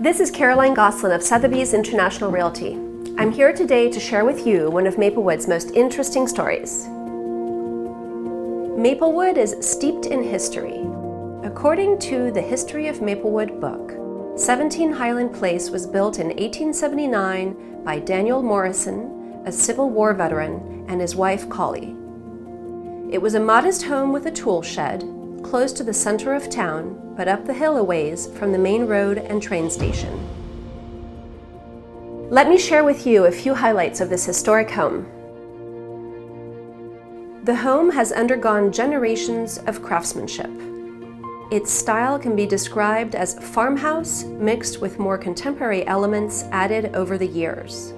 This is Caroline Gosselin of Sotheby's International Realty. I'm here today to share with you one of Maplewood's most interesting stories. Maplewood is steeped in history. According to the History of Maplewood book, 17 Highland Place was built in 1879 by Daniel Morrison, a Civil War veteran, and his wife Collie. It was a modest home with a tool shed, close to the center of town, but up the hill a ways from the main road and train station. Let me share with you a few highlights of this historic home. The home has undergone generations of craftsmanship. Its style can be described as farmhouse mixed with more contemporary elements added over the years.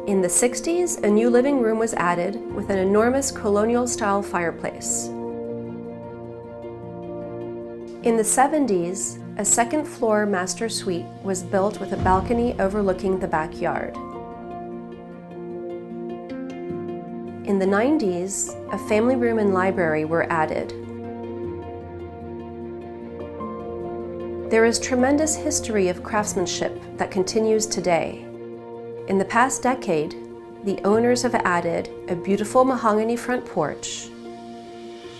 In the 60s, a new living room was added with an enormous colonial-style fireplace. In the 70s, a second-floor master suite was built with a balcony overlooking the backyard. In the 90s, a family room and library were added. There is tremendous history of craftsmanship that continues today. In the past decade, the owners have added a beautiful mahogany front porch,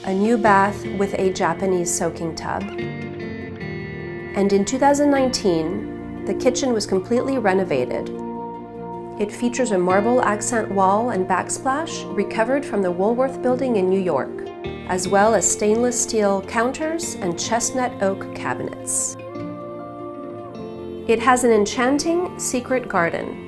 a new bath with a Japanese soaking tub, and in 2019, the kitchen was completely renovated. It features a marble accent wall and backsplash recovered from the Woolworth Building in New York, as well as stainless steel counters and chestnut oak cabinets. It has an enchanting secret garden.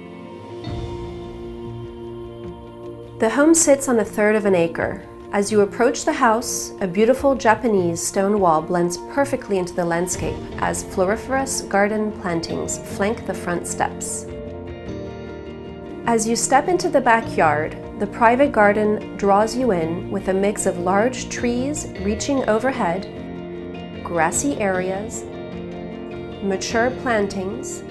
The home sits on 1/3 of an acre. As you approach the house, a beautiful Japanese stone wall blends perfectly into the landscape as floriferous garden plantings flank the front steps. As you step into the backyard, the private garden draws you in with a mix of large trees reaching overhead, grassy areas, mature plantings,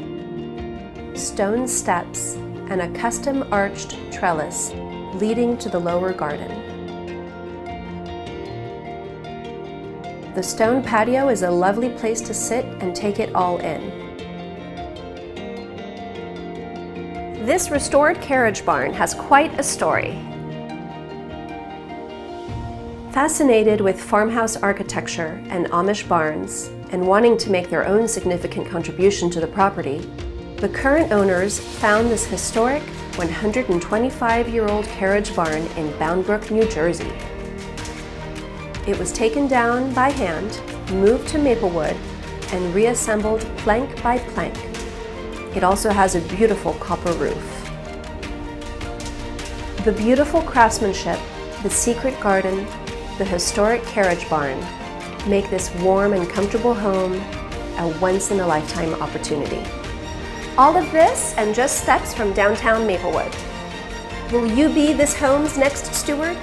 stone steps, and a custom arched trellis leading to the lower garden. The stone patio is a lovely place to sit and take it all in. This restored carriage barn has quite a story. Fascinated with farmhouse architecture and Amish barns, and wanting to make their own significant contribution to the property, the current owners found this historic 125-year-old carriage barn in Bound Brook, New Jersey. It was taken down by hand, moved to Maplewood, and reassembled plank by plank. It also has a beautiful copper roof. The beautiful craftsmanship, the secret garden, the historic carriage barn make this warm and comfortable home a once-in-a-lifetime opportunity. All of this and just steps from downtown Maplewood. Will you be this home's next steward?